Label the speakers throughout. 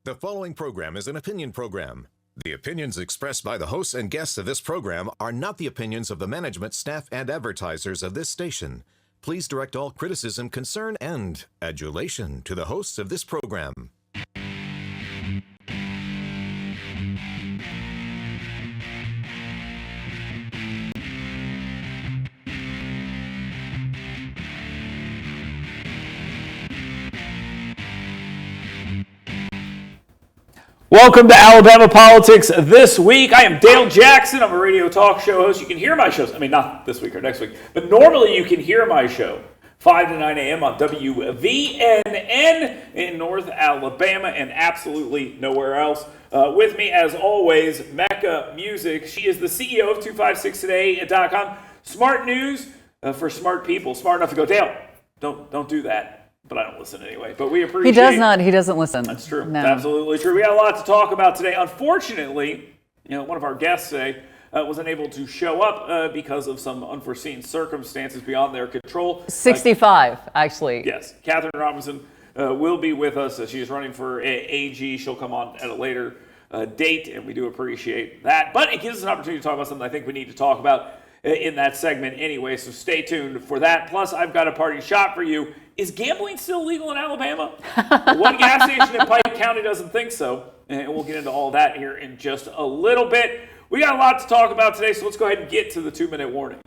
Speaker 1: The following program is an opinion program. The opinions expressed by the hosts and guests of this program are not the opinions of the management, staff, and advertisers of this station. Please direct all criticism, concern, and adulation to the hosts of this program.
Speaker 2: Welcome to Alabama Politics This Week. I am Dale Jackson. I'm a radio talk show host. You can hear my shows. I mean, not this week or next week, but normally you can hear my show 5 to 9 a.m. on WVNN in North Alabama and absolutely nowhere else. With me, as always, Mecca Music. She is the CEO of 256today.com. Smart news for smart people. Smart enough to go, Dale, don't do that. But I don't listen anyway. But we appreciate it.
Speaker 3: He doesn't listen.
Speaker 2: That's true.
Speaker 3: No.
Speaker 2: That's absolutely true. We got a lot to talk about today. Unfortunately, one of our guests today wasn't able to show up because of some unforeseen circumstances beyond their control.
Speaker 3: 65, actually.
Speaker 2: Yes. Catherine Robinson will be with us. She is running for AG. She'll come on at a later date, and we do appreciate that. But it gives us an opportunity to talk about something I think we need to talk about in that segment anyway, so stay tuned for that. Plus, I've got a party shot for you. Is gambling still legal in Alabama? One gas station in Pike County doesn't think so, and we'll get into all that here in just a little bit. We got a lot to talk about today, so let's go ahead and get to the 2-minute warning.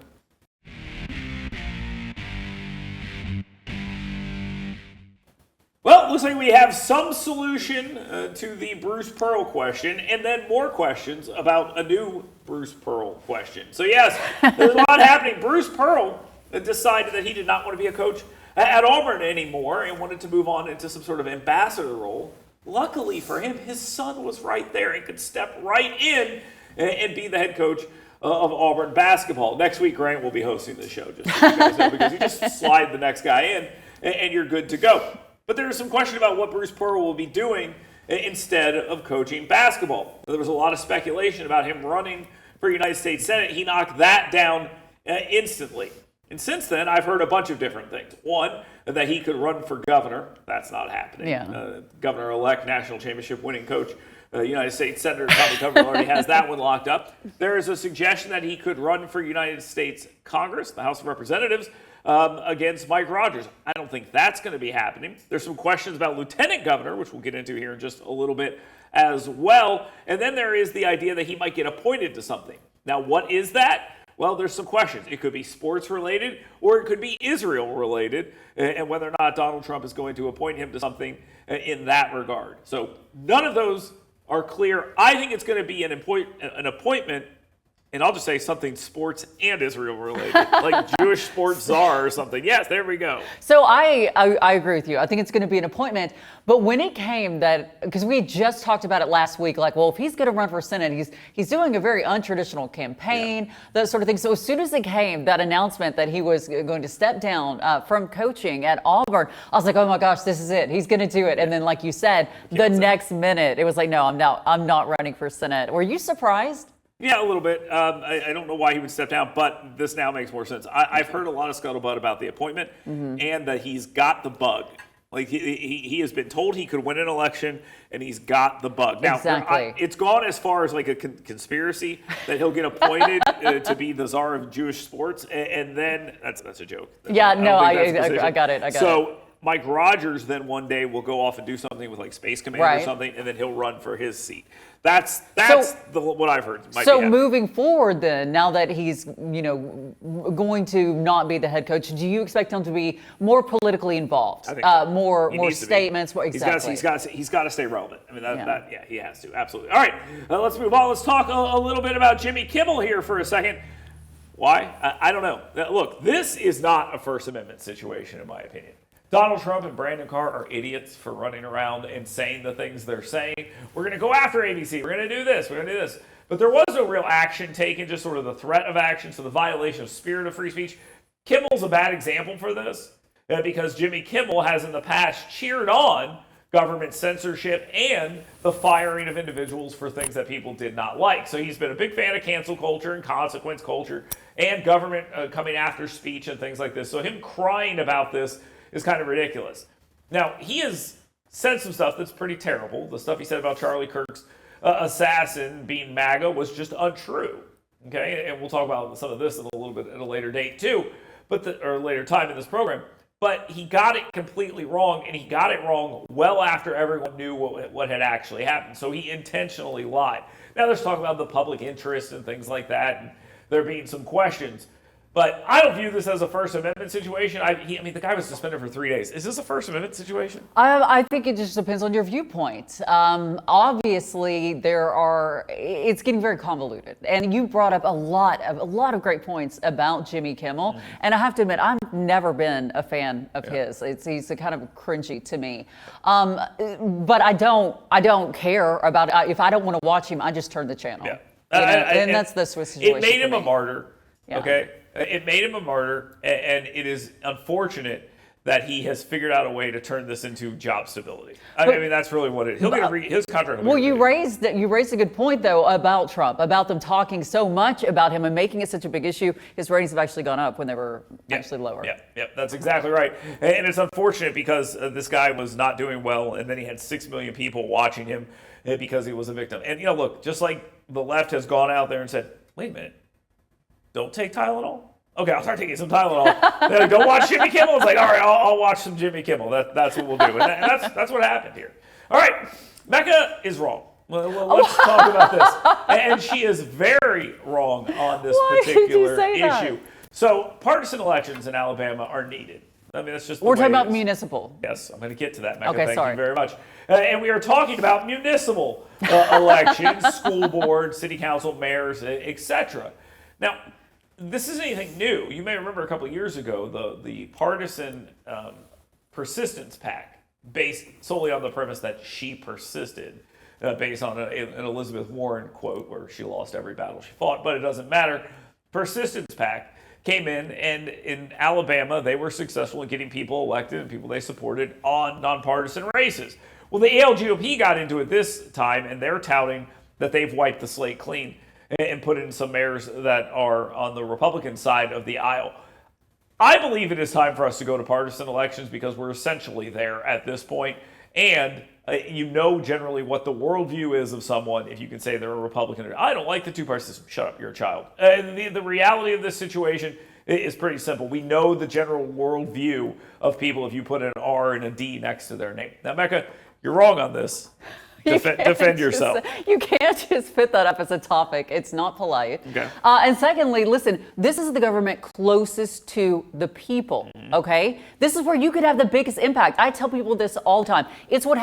Speaker 2: Well, it looks like we have some solution to the Bruce Pearl question, and then more questions about a new Bruce Pearl question. So yes, there's a lot happening. Bruce Pearl decided that he did not want to be a coach at Auburn anymore and wanted to move on into some sort of ambassador role. Luckily for him, his son was right there and could step right in and be the head coach of Auburn basketball. Next week, Grant will be hosting the show, just so you guys know, because you just slide the next guy in and you're good to go. But there is some question about what Bruce Pearl will be doing instead of coaching basketball. There was a lot of speculation about him running for United States Senate. He knocked that down instantly. And since then, I've heard a bunch of different things. One, that he could run for governor. That's not happening.
Speaker 3: Yeah.
Speaker 2: Governor-elect, national championship winning coach, United States Senator Tommy Tuberville already has that one locked up. There is a suggestion that he could run for United States Congress, the House of Representatives, against Mike Rogers. I don't think that's going to be happening. There's some questions about lieutenant governor, which we'll get into here in just a little bit as well. And then there is the idea that he might get appointed to something. Now, what is that? Well, there's some questions. It could be sports related or it could be Israel related, and whether or not Donald Trump is going to appoint him to something in that regard. So none of those are clear. I think it's going to be an appointment, and I'll just say something sports and Israel related, like Jewish sports czar or something. Yes, there we go.
Speaker 3: So I agree with you. I think it's going to be an appointment. But when it came that, because we just talked about it last week, like, well, if he's going to run for Senate, he's doing a very untraditional campaign, that sort of thing. So as soon as it came, that announcement that he was going to step down from coaching at Auburn, I was like, oh my gosh, this is it. He's going to do it. And then, like you said, the next minute, it was like, no, I'm not running for Senate. Were you surprised?
Speaker 2: Yeah, a little bit. I don't know why he would step down, but this now makes more sense. I've heard a lot of scuttlebutt about the appointment and that he's got the bug. Like he has been told he could win an election, and he's got the bug. Now,
Speaker 3: exactly.
Speaker 2: It's gone as far as like a conspiracy that he'll get appointed to be the czar of Jewish sports, and then that's a joke.
Speaker 3: Yeah, I got it.
Speaker 2: So Mike Rogers then one day will go off and do something with like Space Command or something, and then he'll run for his seat. That's what I've heard.
Speaker 3: So moving forward then, now that he's going to not be the head coach, do you expect him to be more politically involved?
Speaker 2: I think so.
Speaker 3: More statements? Exactly.
Speaker 2: He's got to stay relevant. I mean, he has to. Absolutely. All right, let's move on. Let's talk a little bit about Jimmy Kimmel here for a second. Why? I don't know. Look, this is not a First Amendment situation, in my opinion. Donald Trump and Brandon Carr are idiots for running around and saying the things they're saying. We're going to go after ABC. We're going to do this. We're going to do this. But there was no real action taken, just sort of the threat of action, so the violation of spirit of free speech. Kimmel's a bad example for this because Jimmy Kimmel has in the past cheered on government censorship and the firing of individuals for things that people did not like. So he's been a big fan of cancel culture and consequence culture and government coming after speech and things like this. So him crying about this is kind of ridiculous. Now, he is said some stuff that's pretty terrible. The stuff he said about Charlie Kirk's assassin being MAGA was just untrue. Okay, and we'll talk about some of this in a little bit at a later date too, or later time in this program. But he got it completely wrong, and he got it wrong well after everyone knew what had actually happened. So he intentionally lied. Now there's talk about the public interest and things like that, and there being some questions. But I don't view this as a First Amendment situation. I mean, the guy was suspended for 3 days. Is this a First Amendment situation?
Speaker 3: I think it just depends on your viewpoint. Obviously, it's getting very convoluted. And you brought up a lot of great points about Jimmy Kimmel. Mm-hmm. And I have to admit, I've never been a fan of his. He's kind of cringy to me. But I don't care about it. If I don't want to watch him, I just turn the channel. Yeah. And that's the Swiss situation.
Speaker 2: It made him a martyr.
Speaker 3: Yeah.
Speaker 2: Okay. It made him a martyr, and it is unfortunate that he has figured out a way to turn this into job stability. I mean, that's really what it is. He'll get his contract.
Speaker 3: Well, you raised a good point, though, about Trump, about them talking so much about him and making it such a big issue. His ratings have actually gone up when they were actually lower.
Speaker 2: Yeah, that's exactly right. And it's unfortunate because this guy was not doing well, and then he had 6 million people watching him because he was a victim. And, look, just like the left has gone out there and said, wait a minute, don't take Tylenol? Okay, I'll start taking some Tylenol. Don't watch Jimmy Kimmel. It's like, all right, I'll watch some Jimmy Kimmel. That's what we'll do. And that's what happened here. All right, Mecca is wrong. Well, let's talk about this. And she is very wrong on this particular issue. So partisan elections in Alabama are needed. I mean, that's just
Speaker 3: We're talking about municipal.
Speaker 2: Yes, I'm going to get to that, Mecca.
Speaker 3: Okay,
Speaker 2: Thank you very much. And we are talking about municipal elections, school board, city council, mayors, etc. Now, this isn't anything new. You may remember a couple of years ago, the partisan persistence PAC, based solely on the premise that she persisted, based on an Elizabeth Warren quote where she lost every battle she fought, but it doesn't matter. Persistence PAC came in, and in Alabama, they were successful in getting people elected and people they supported on nonpartisan races. Well, the ALGOP got into it this time, and they're touting that they've wiped the slate clean and put in some mayors that are on the Republican side of the aisle. I believe it is time for us to go to partisan elections because we're essentially there at this point. And generally what the worldview is of someone if you can say they're a Republican. I don't like the two-party system. Shut up, you're a child. And the reality of this situation is pretty simple. We know the general worldview of people if you put an R and a D next to their name. Now, Mecca, you're wrong on this. Defend yourself.
Speaker 3: You can't just put that up as a topic. It's not polite.
Speaker 2: Okay.
Speaker 3: And secondly, listen, this is the government closest to the people, okay? This is where you could have the biggest impact. I tell people this all the time. It's what's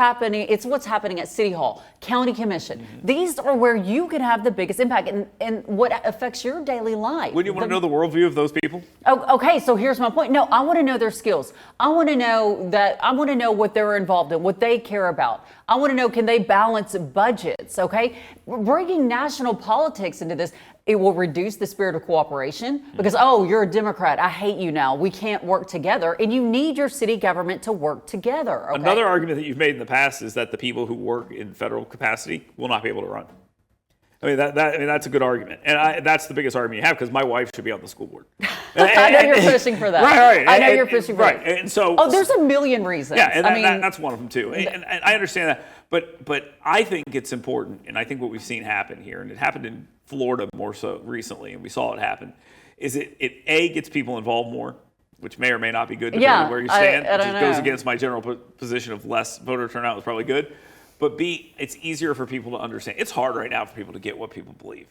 Speaker 3: happening at City Hall, County Commission. These are where you can have the biggest impact and what affects your daily life.
Speaker 2: Wouldn't you want to know the worldview of those people?
Speaker 3: Oh, okay, so here's my point. No, I want to know their skills. I want to know what they're involved in, what they care about. I want to know, can they balance budgets, okay? Bringing national politics into this, it will reduce the spirit of cooperation because, you're a Democrat. I hate you now. We can't work together. And you need your city government to work together, okay?
Speaker 2: Another argument that you've made in the past is that the people who work in federal capacity will not be able to run. I mean, that's a good argument. And that's the biggest argument you have because my wife should be on the school board.
Speaker 3: I know you're pushing for that.
Speaker 2: Right.
Speaker 3: I know you're pushing for that.
Speaker 2: Right. And so.
Speaker 3: There's a million reasons.
Speaker 2: Yeah, and that's one of them too. And I understand that. But I think it's important, and I think what we've seen happen here, and it happened in Florida more so recently, and we saw it happen, is it gets people involved more, which may or may not be good depending on where you stand.
Speaker 3: I
Speaker 2: It goes against my general position of less voter turnout is probably good. But B, it's easier for people to understand. It's hard right now for people to get what people believe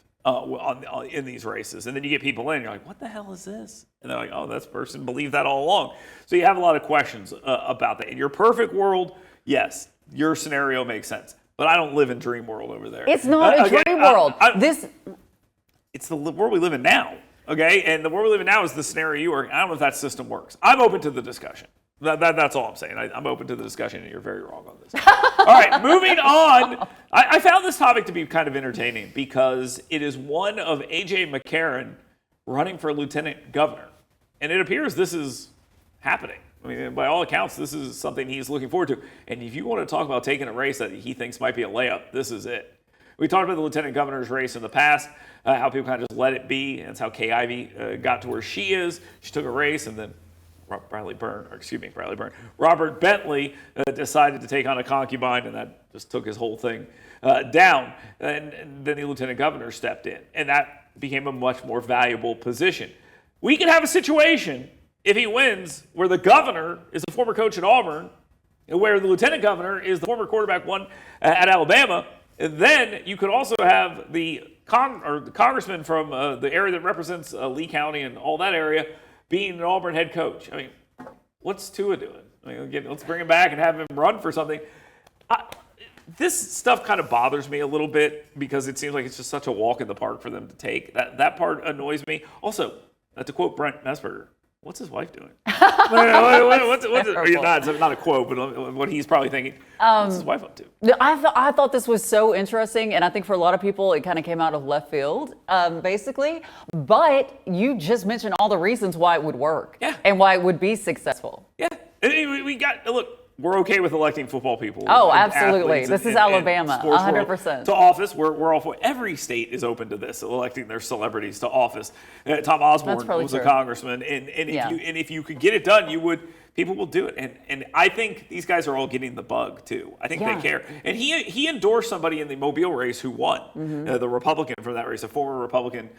Speaker 2: in these races. And then you get people in, you're like, what the hell is this? And they're like, this person believed that all along. So you have a lot of questions about that. In your perfect world, yes, your scenario makes sense. But I don't live in dream world over there.
Speaker 3: It's not a dream world.
Speaker 2: It's the world we live in now. Okay? And the world we live in now is the scenario you are. I don't know if that system works. I'm open to the discussion. That's all I'm saying. I'm open to the discussion, and you're very wrong on this. All right, moving on. I found this topic to be kind of entertaining because it is one of A.J. McCarron running for lieutenant governor. And it appears this is happening. I mean, by all accounts, this is something he's looking forward to. And if you want to talk about taking a race that he thinks might be a layup, this is it. We talked about the lieutenant governor's race in the past, how people kind of just let it be. That's how Kay Ivey got to where she is. She took a race and then Bradley Byrne. Robert Bentley decided to take on a concubine, and that just took his whole thing down. And then the lieutenant governor stepped in, and that became a much more valuable position. We could have a situation, if he wins, where the governor is the former coach at Auburn, and where the lieutenant governor is the former quarterback one at Alabama. And then you could also have the congressman from the area that represents Lee County and all that area being an Auburn head coach. I mean, what's Tua doing? I mean, again, let's bring him back and have him run for something. This stuff kind of bothers me a little bit because it seems like it's just such a walk in the park for them to take. That part annoys me. Also, to quote Brent Messburger, what's his wife doing? Not a quote, but what he's probably thinking. What's his wife up to?
Speaker 3: I thought this was so interesting, and I think for a lot of people, it kind of came out of left field, basically. But you just mentioned all the reasons why it would work, and why it would be successful.
Speaker 2: Yeah, look. We're okay with electing football people.
Speaker 3: Oh, absolutely. This is Alabama, 100%.
Speaker 2: To office, we're all for. Every state is open to this, electing their celebrities to office. Tom Osborne was a congressman, and if you could get it done, people will do it. And I think these guys are all getting the bug too. I think they care. And he endorsed somebody in the Mobile race who won, the Republican from that race, a former Republican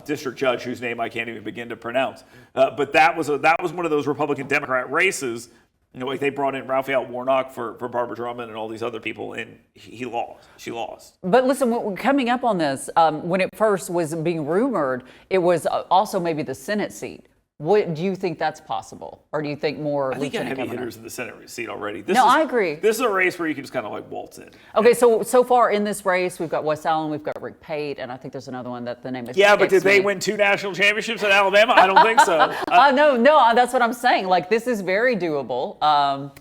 Speaker 2: district judge whose name I can't even begin to pronounce. But that was one of those Republican Democrat races. Like they brought in Raphael Warnock for Barbara Drummond and all these other people, and he lost. She lost.
Speaker 3: But listen, coming up on this, when it first was being rumored, it was also maybe the Senate seat. What do you think that's possible, or do you think more?
Speaker 2: I think you have heavy hitters in the Senate seat already.
Speaker 3: I agree.
Speaker 2: This is a race where you can just kind of like waltz in.
Speaker 3: Okay, so far in this race, we've got Wes Allen, we've got Rick Pate, and I think there's another one that the name is.
Speaker 2: Yeah, but did they win 2 national championships at Alabama? I don't think so.
Speaker 3: No, that's what I'm saying. Like, this is very doable.
Speaker 2: Am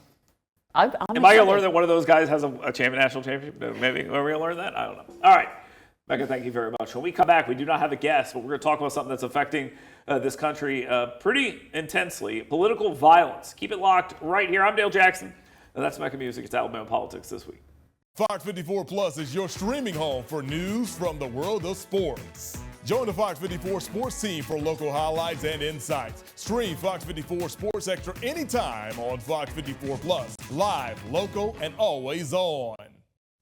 Speaker 2: I going to learn that one of those guys has a national championship? Maybe. Are we going to learn that? I don't know. All right. Becca, thank you very much. When we come back, we do not have a guest, but we're going to talk about something that's affecting this country pretty intensely. Political violence. Keep it locked right here. I'm Dale Jackson, and that's Mecca Music. It's Alabama Politics This Week.
Speaker 4: Fox 54 Plus is your streaming home for news from the world of sports. Join the Fox 54 sports team for local highlights and insights. Stream Fox 54 Sports Extra anytime on Fox 54 Plus. Live, local, and always on.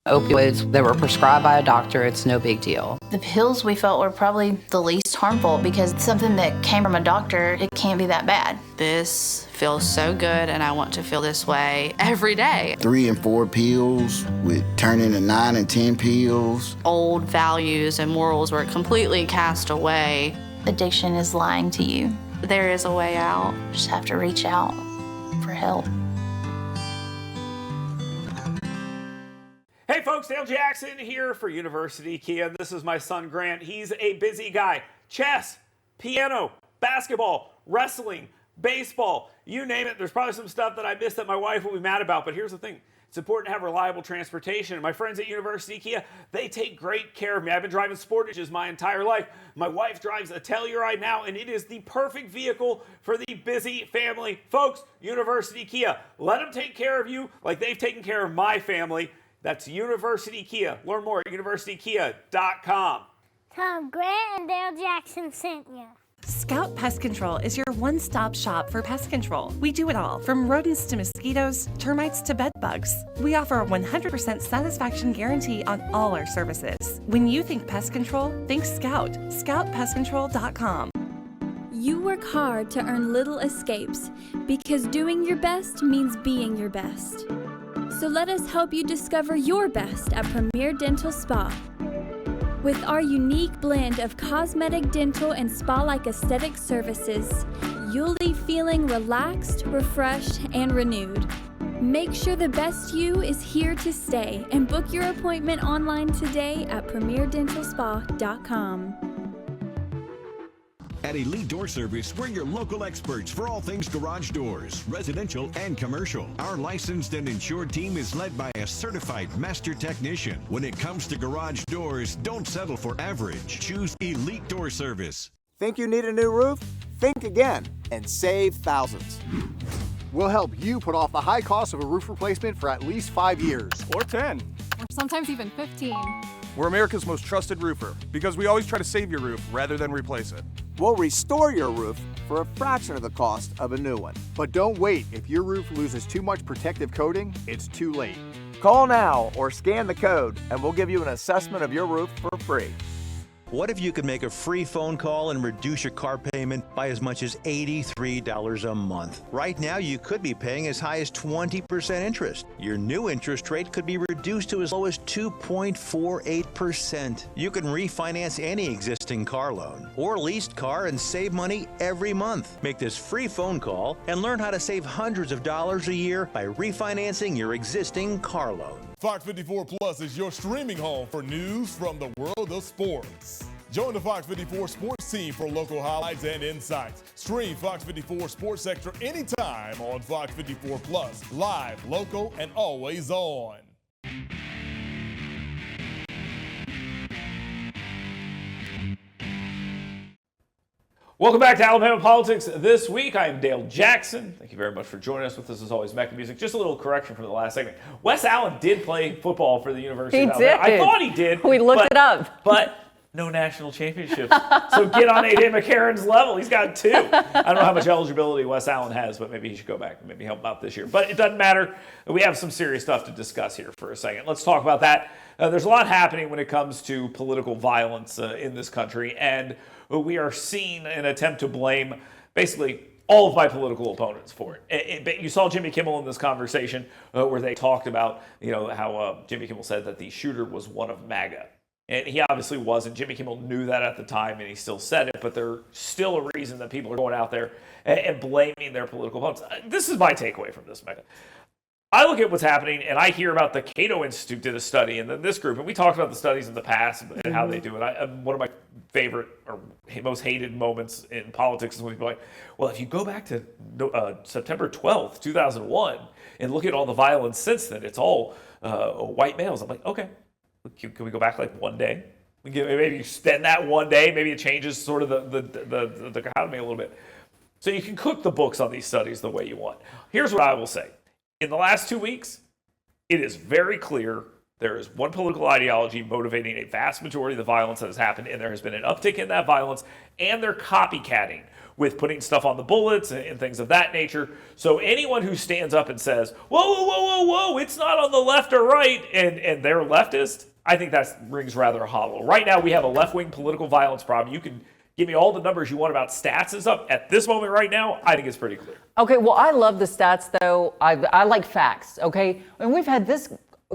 Speaker 5: Opioids that were prescribed by a doctor, it's no big deal.
Speaker 6: The pills we felt were probably the least harmful because something that came from a doctor, it can't be that bad.
Speaker 5: This feels so good and I want to feel this way every day.
Speaker 7: 3 and 4 pills would turn into 9 and 10 pills.
Speaker 5: Old values and morals were completely cast away.
Speaker 6: Addiction is lying to you.
Speaker 5: There is a way out.
Speaker 6: You just have to reach out for help.
Speaker 2: Hey folks, Dale Jackson here for University Kia. This is my son Grant. He's a busy guy. Chess, piano, basketball, wrestling, baseball, you name it. There's probably some stuff that I missed that my wife will be mad about, but here's the thing. It's important to have reliable transportation. And my friends at University Kia, they take great care of me. I've been driving Sportages my entire life. My wife drives a Telluride now, and it is the perfect vehicle for the busy family. Folks, University Kia, let them take care of you like they've taken care of my family. That's University Kia. Learn more at universitykia.com.
Speaker 8: Tom, Grant and Dale Jackson sent you.
Speaker 9: Scout Pest Control is your one-stop shop for pest control. We do it all, from rodents to mosquitoes, termites to bed bugs. We offer a 100% satisfaction guarantee on all our services. When you think pest control, think Scout. ScoutPestControl.com.
Speaker 10: You work hard to earn little escapes because doing your best means being your best. So let us help you discover your best at Premier Dental Spa. With our unique blend of cosmetic, dental, and spa-like aesthetic services, you'll leave feeling relaxed, refreshed, and renewed. Make sure the best you is here to stay and book your appointment online today at premierdentalspa.com.
Speaker 11: At Elite Door Service, we're your local experts for all things garage doors, residential and commercial. Our licensed and insured team is led by a certified master technician. When it comes to garage doors, don't settle for average. Choose Elite Door Service.
Speaker 12: Think you need a new roof? Think again and save thousands. We'll help you put off the high cost of a roof replacement for at least 5 years.
Speaker 13: Or 10.
Speaker 14: Or sometimes even 15.
Speaker 13: We're America's most trusted roofer because we always try to save your roof rather than replace it.
Speaker 12: We'll restore your roof for a fraction of the cost of a new one. But don't wait. If your roof loses too much protective coating, it's too late. Call now or scan the code and we'll give you an assessment of your roof for free.
Speaker 13: What if you could make a free phone call and reduce your car payment by as much as $83 a month? Right now, you could be paying as high as 20% interest. Your new interest rate could be reduced to as low as 2.48%. You can refinance any existing car loan or leased car and save money every month. Make this free phone call and learn how to save hundreds of dollars a year by refinancing your existing car loan.
Speaker 4: Fox 54 Plus is your streaming home for news from the world of sports. Join the Fox 54 sports team for local highlights and insights. Stream Fox 54 Sports Extra anytime on Fox 54 Plus. Live, local, and always on.
Speaker 2: Welcome back to Alabama Politics This Week. I am Dale Jackson. Thank you very much for joining us with us as always, Mecca Music. Just a little correction from the last segment. Wes Allen did play football for the University of Alabama.
Speaker 3: He did.
Speaker 2: I thought he did.
Speaker 3: We looked it up.
Speaker 2: But no national championships. So get on A.J. McCarron's level. He's got 2. I don't know how much eligibility Wes Allen has, but maybe he should go back and maybe help out this year. But it doesn't matter. We have some serious stuff to discuss here for a second. Let's talk about that. There's a lot happening when it comes to political violence in this country, and we are seeing an attempt to blame basically all of my political opponents for it. You saw Jimmy Kimmel in this conversation where they talked about, how Jimmy Kimmel said that the shooter was one of MAGA. And he obviously wasn't. Jimmy Kimmel knew that at the time, and he still said it, but there's still a reason that people are going out there and blaming their political opponents. This is my takeaway from this, Mecca. I look at what's happening, and I hear about the Cato Institute did a study, and then this group, and we talked about the studies in the past and how they do it. One of my favorite or most hated moments in politics is when people are like, well, if you go back to September 12th, 2001, and look at all the violence since then, it's all white males. I'm like, okay, can we go back like one day? Maybe you spend that one day, maybe it changes sort of the dichotomy a little bit. So you can cook the books on these studies the way you want. Here's what I will say. In the last 2 weeks, it is very clear there is one political ideology motivating a vast majority of the violence that has happened, and there has been an uptick in that violence, and they're copycatting with putting stuff on the bullets and things of that nature. So anyone who stands up and says, whoa, it's not on the left or right, and they're leftist, I think that rings rather hollow. Right now, we have a left-wing political violence problem. You can give me all the numbers you want about stats and stuff. At this moment right now, I think it's pretty clear.
Speaker 3: Okay, well, I love the stats, though. I like facts, okay? And we've had this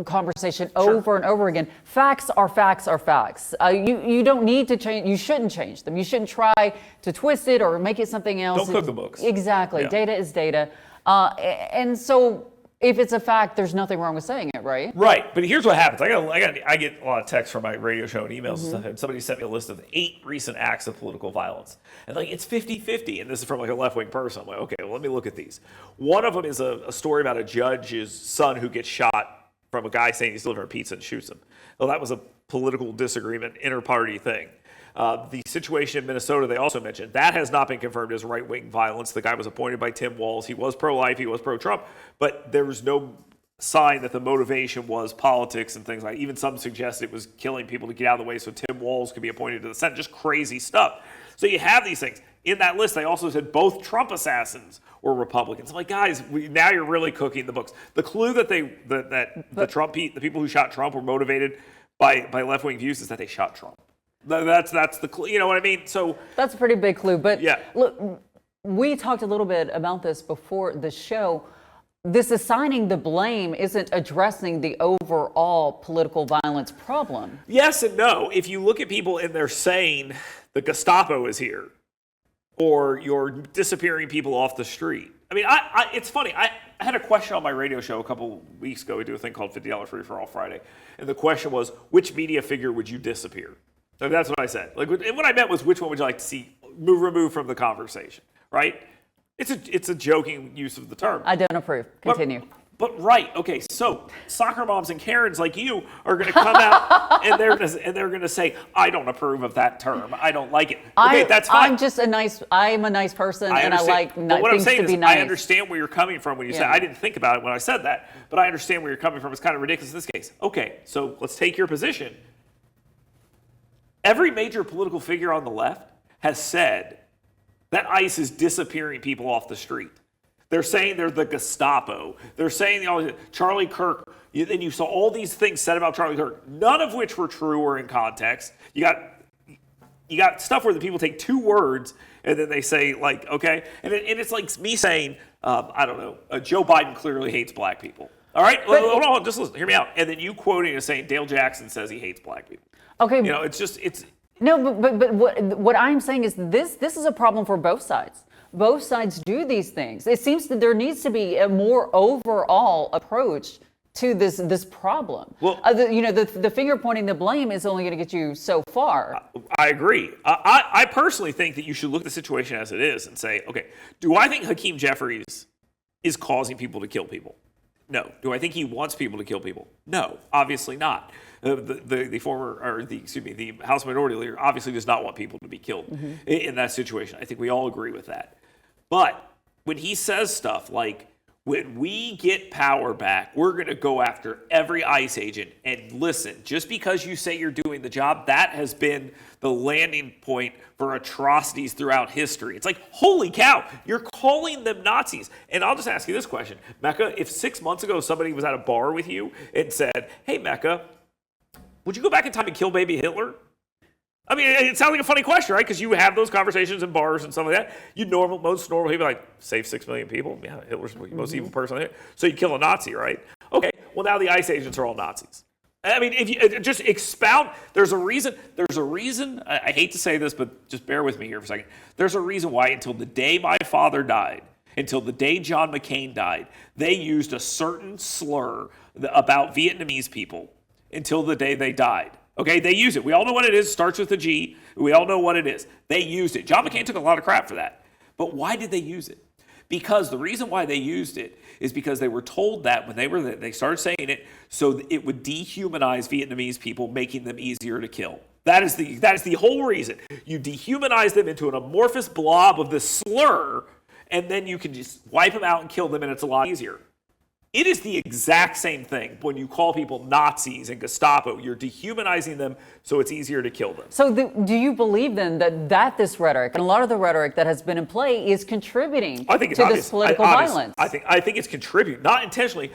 Speaker 3: conversation over and over again. Facts are facts are facts. You don't need to change. You shouldn't change them. You shouldn't try to twist it or make it something else.
Speaker 2: Don't cook the books.
Speaker 3: Exactly. Yeah. Data is data. And so if it's a fact, there's nothing wrong with saying it, right?
Speaker 2: Right. But here's what happens. I get a lot of texts from my radio show and emails and stuff, and somebody sent me a list of 8 recent acts of political violence. And it's 50-50, and this is from a left-wing person. I'm like, okay, well, let me look at these. One of them is a story about a judge's son who gets shot from a guy saying he's delivering pizza and shoots him. Well, that was a political disagreement, inter-party thing. The situation in Minnesota, they also mentioned, that has not been confirmed as right-wing violence. The guy was appointed by Tim Walz. He was pro-life. He was pro-Trump. But there was no sign that the motivation was politics and things like that. Even some suggest it was killing people to get out of the way so Tim Walz could be appointed to the Senate. Just crazy stuff. So you have these things. In that list, they also said both Trump assassins were Republicans. I'm like, guys, now you're really cooking the books. The clue that the people who shot Trump were motivated by left-wing views is that they shot Trump. That's the clue. You know what I mean? So
Speaker 3: that's a pretty big clue. But
Speaker 2: yeah.
Speaker 3: Look, we talked a little bit about this before the show. This assigning the blame isn't addressing the overall political violence problem.
Speaker 2: Yes and no. If you look at people and they're saying the Gestapo is here, or you're disappearing people off the street. I mean, it's funny. I had a question on my radio show a couple weeks ago. We do a thing called $50 Free for All Friday. And the question was, which media figure would you disappear? So that's what I said. And what I meant was, which one would you like to see removed from the conversation, right? It's a joking use of the term.
Speaker 3: I don't approve. Continue.
Speaker 2: But right, okay. So soccer moms and Karens like you are going to come out and they're going to say, I don't approve of that term. I don't like it. Okay, that's fine.
Speaker 3: I'm a nice person, and I like things to be nice.
Speaker 2: What I'm saying is, I understand where you're coming from when you say, I didn't think about it when I said that, but I understand where you're coming from. It's kind of ridiculous in this case. Okay, so let's take your position. Every major political figure on the left has said That ICE is disappearing people off the street. They're saying they're the Gestapo. They're saying Charlie Kirk. Then you saw all these things said about Charlie Kirk, none of which were true or in context. You got stuff where the people take 2 words and then they say like, okay, and it's like me saying, I don't know, Joe Biden clearly hates black people. All right, hold on, just listen, hear me out. And then you quoting and saying Dale Jackson says he hates black people.
Speaker 3: Okay,
Speaker 2: it's.
Speaker 3: No, but what I'm saying is this is a problem for both sides. Both sides do these things. It seems that there needs to be a more overall approach to this problem. Well, the finger pointing, the blame is only going to get you so far.
Speaker 2: I agree. I personally think that you should look at the situation as it is and say, okay, do I think Hakeem Jeffries is causing people to kill people? No. Do I think he wants people to kill people? No, obviously not. The House Minority Leader obviously does not want people to be killed in that situation. I think we all agree with that. But when he says stuff like, when we get power back, we're going to go after every ICE agent. And listen, just because you say you're doing the job, that has been the landing point for atrocities throughout history. It's like, holy cow, you're calling them Nazis. And I'll just ask you this question. Mecca, if 6 months ago somebody was at a bar with you and said, hey, Mecca, would you go back in time and kill baby Hitler? I mean, it sounds like a funny question, right? Because you have those conversations in bars and stuff like that. Most normal people like, save 6 million people. Yeah, Hitler's the most evil person there. So you kill a Nazi, right? Okay, well, now the ICE agents are all Nazis. I mean, if you just expound, there's a reason, I hate to say this, but just bear with me here for a second. There's a reason why until the day my father died, until the day John McCain died, they used a certain slur about Vietnamese people until the day they died. Okay, they use it. We all know what it is. It starts with a G. We all know what it is. They used it. John McCain took a lot of crap for that. But why did they use it? Because the reason why they used it is because they were told that when they started saying it, so it would dehumanize Vietnamese people, making them easier to kill. That is the whole reason. You dehumanize them into an amorphous blob of this slur, and then you can just wipe them out and kill them, and it's a lot easier. It is the exact same thing when you call people Nazis and Gestapo. You're dehumanizing them so it's easier to kill them.
Speaker 3: So do you believe then that this rhetoric, and a lot of the rhetoric that has been in play, is contributing to this political violence?
Speaker 2: I think it's contributing, not intentionally.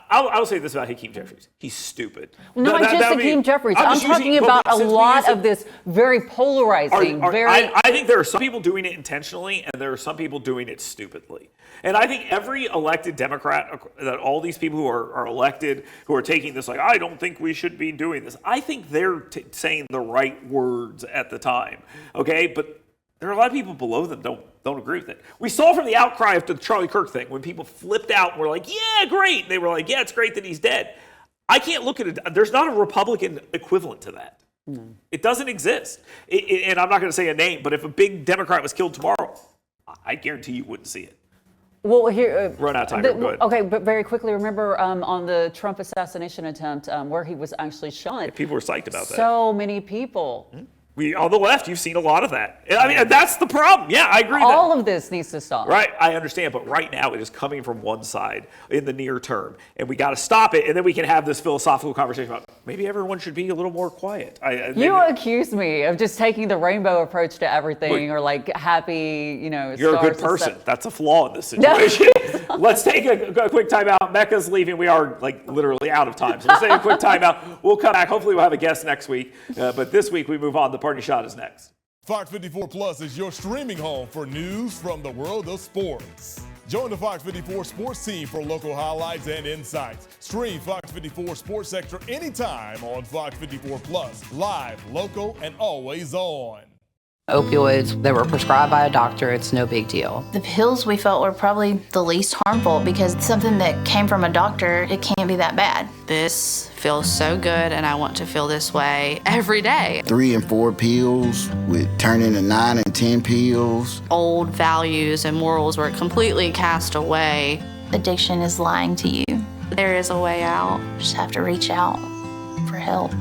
Speaker 2: I'll say this about Hakeem Jeffries. He's stupid.
Speaker 3: Not just Hakeem Jeffries. I'm talking about a lot of this very polarizing.
Speaker 2: I think there are some people doing it intentionally, and there are some people doing it stupidly. And I think every elected Democrat, that all these people who are elected, who are taking this like, I don't think we should be doing this. I think they're saying the right words at the time. Okay, but there are a lot of people below them don't agree with it. We saw from the outcry after the Charlie Kirk thing when people flipped out and were like, yeah, great. And they were like, yeah, it's great that he's dead. I can't look at it. There's not a Republican equivalent to that. Mm. It doesn't exist. And I'm not going to say a name, but if a big Democrat was killed tomorrow, I guarantee you wouldn't see it.
Speaker 3: Well, here,
Speaker 2: run out of time. Go ahead.
Speaker 3: Okay, but very quickly, remember on the Trump assassination attempt where he was actually shot.
Speaker 2: Yeah, people were psyched about that.
Speaker 3: So many people.
Speaker 2: Mm-hmm. On the left, you've seen a lot of that. I mean, that's the problem. Yeah, I agree.
Speaker 3: All of this needs to stop.
Speaker 2: Right, I understand, but right now it is coming from one side in the near term, and we got to stop it, and then we can have this philosophical conversation about maybe everyone should be a little more quiet.
Speaker 3: You accuse me of just taking the rainbow approach to everything, or like happy,
Speaker 2: You're a good person. That's a flaw in this situation. No. Let's take a quick time out. Mecca's leaving. We are like literally out of time, so let's take a quick time out. We'll come back. Hopefully, we'll have a guest next week, but this week we move on. The Party Shot is next.
Speaker 4: Fox 54 Plus is your streaming home for news from the world of sports. Join the Fox 54 sports team for local highlights and insights. Stream Fox 54 Sports Extra anytime on Fox 54 Plus. Live, local, and always on.
Speaker 15: Opioids that were prescribed by a doctor, it's no big deal.
Speaker 6: The pills we felt were probably the least harmful because something that came from a doctor, it can't be that bad.
Speaker 5: This feels so good and I want to feel this way every day.
Speaker 7: 3 and 4 pills with turning to 9 and 10 pills.
Speaker 5: Old values and morals were completely cast away.
Speaker 6: Addiction is lying to you.
Speaker 5: There is a way out.
Speaker 6: You just have to reach out for help.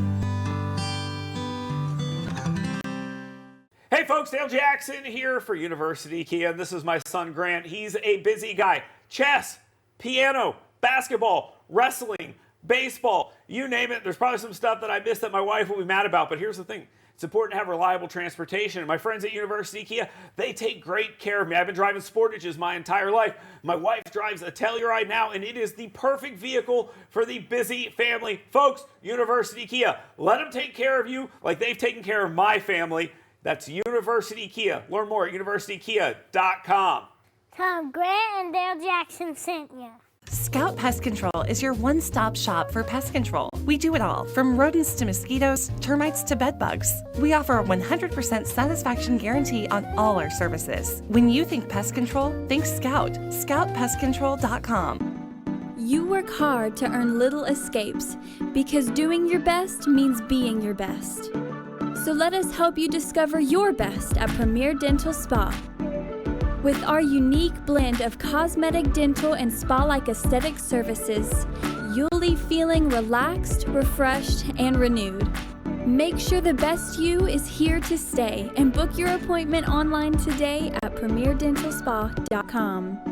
Speaker 2: Hey folks, Dale Jackson here for University Kia, and this is my son Grant. He's a busy guy. Chess, piano, basketball, wrestling, baseball, you name it. There's probably some stuff that I missed that my wife will be mad about, but here's the thing. It's important to have reliable transportation. And my friends at University Kia, they take great care of me. I've been driving Sportages my entire life. My wife drives a Telluride now, and it is the perfect vehicle for the busy family. Folks, University Kia, let them take care of you like they've taken care of my family. That's University Kia. Learn more at universitykia.com.
Speaker 8: Tom Grant and Dale Jackson sent you.
Speaker 9: Scout Pest Control is your one-stop shop for pest control. We do it all, from rodents to mosquitoes, termites to bed bugs. We offer a 100% satisfaction guarantee on all our services. When you think pest control, think Scout. ScoutPestControl.com.
Speaker 10: You work hard to earn little escapes because doing your best means being your best. So let us help you discover your best at Premier Dental Spa. With our unique blend of cosmetic, dental, and spa-like aesthetic services, you'll leave feeling relaxed, refreshed, and renewed. Make sure the best you is here to stay and book your appointment online today at premierdentalspa.com.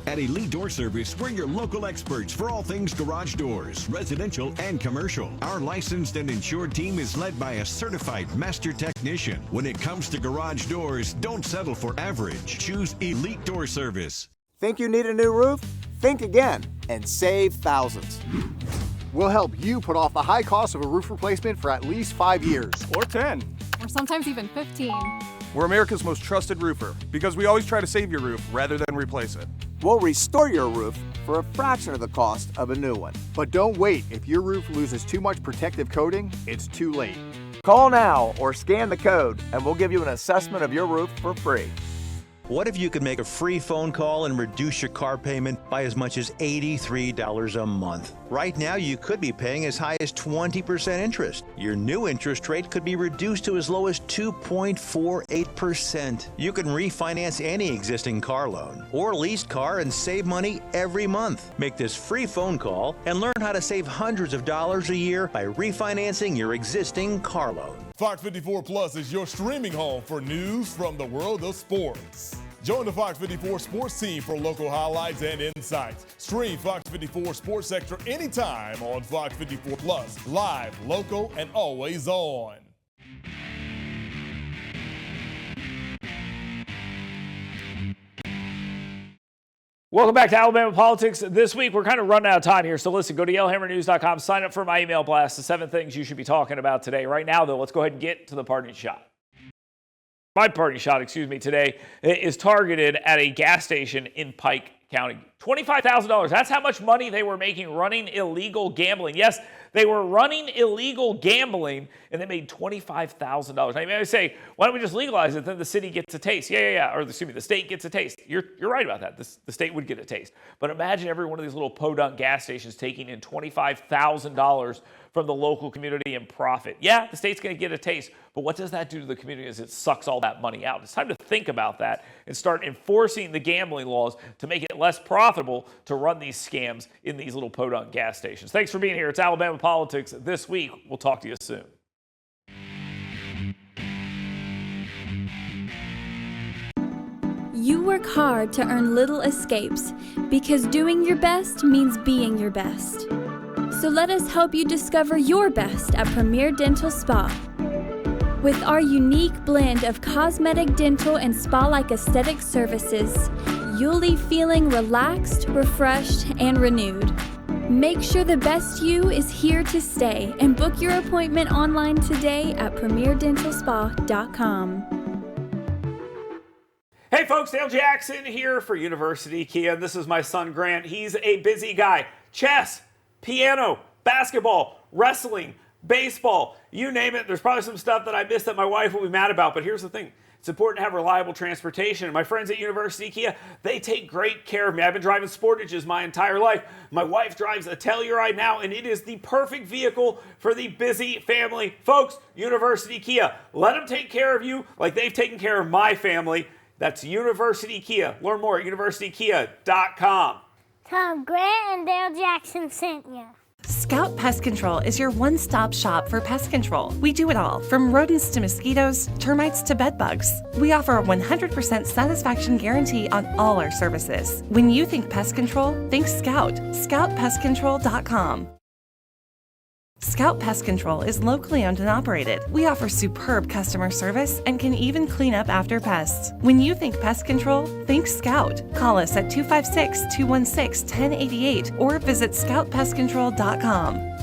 Speaker 11: At Elite Door Service, we're your local experts for all things garage doors, residential and commercial. Our licensed and insured team is led by a certified master technician. When it comes to garage doors, don't settle for average. Choose Elite Door Service.
Speaker 12: Think you need a new roof? Think again and save thousands. We'll help you put off the high cost of a roof replacement for at least 5 years.
Speaker 14: Or 10. Or sometimes even 15.
Speaker 16: We're America's most trusted roofer because we always try to save your roof rather than replace it.
Speaker 12: We'll restore your roof for a fraction of the cost of a new one. But don't wait. If your roof loses too much protective coating, it's too late. Call now or scan the code and we'll give you an assessment of your roof for free.
Speaker 13: What if you could make a free phone call and reduce your car payment by as much as $83 a month? Right now, you could be paying as high as 20% interest. Your new interest rate could be reduced to as low as 2.48%. You can refinance any existing car loan or leased car and save money every month. Make this free phone call and learn how to save hundreds of dollars a year by refinancing your existing car loan.
Speaker 4: Fox 54 Plus is your streaming home for news from the world of sports. Join the Fox 54 sports team for local highlights and insights. Stream Fox 54 Sports Extra anytime on Fox 54 Plus. Live, local, and always on.
Speaker 2: Welcome back to Alabama Politics. This week, we're kind of running out of time here, so listen, go to yellowhammernews.com, sign up for my email blast, the 7 things you should be talking about today. Right now, though, let's go ahead and get to the parting shot. My parting shot, today is targeted at a gas station in Pike County. $25,000. That's how much money they were making running illegal gambling. Yes, they were running illegal gambling, and they made $25,000. Now, you may say, why don't we just legalize it? Then the city gets a taste. Yeah. Or excuse me, the state gets a taste. You're right about that. The state would get a taste. But imagine every one of these little podunk gas stations taking in $25,000 from the local community and profit. Yeah, the state's going to get a taste, but what does that do to the community as it sucks all that money out? It's time to think about that and start enforcing the gambling laws to make it less profitable to run these scams in these little podunk gas stations. Thanks for being here. It's Alabama Politics This Week. We'll talk to you soon.
Speaker 10: You work hard to earn little escapes because doing your best means being your best. So let us help you discover your best at Premier Dental Spa. With our unique blend of cosmetic, dental, and spa-like aesthetic services, you'll leave feeling relaxed, refreshed, and renewed. Make sure the best you is here to stay and book your appointment online today at premierdentalspa.com.
Speaker 2: Hey folks, Dale Jackson here for University Kia. This is my son Grant. He's a busy guy. Chess, piano, basketball, wrestling, baseball, you name it. There's probably some stuff that I missed that my wife will be mad about, but here's the thing. It's important to have reliable transportation. And my friends at University Kia, they take great care of me. I've been driving Sportages my entire life. My wife drives a Telluride now, and it is the perfect vehicle for the busy family. Folks, University Kia, let them take care of you like they've taken care of my family. That's University Kia. Learn more at universitykia.com.
Speaker 8: Tom Grant and Dale Jackson sent you.
Speaker 9: Scout Pest Control is your one-stop shop for pest control. We do it all, from rodents to mosquitoes, termites to bed bugs. We offer a 100% satisfaction guarantee on all our services. When you think pest control, think Scout. ScoutPestControl.com. Scout Pest Control is locally owned and operated. We offer superb customer service and can even clean up after pests. When you think pest control, think Scout. Call us at 256-216-1088 or visit ScoutPestControl.com.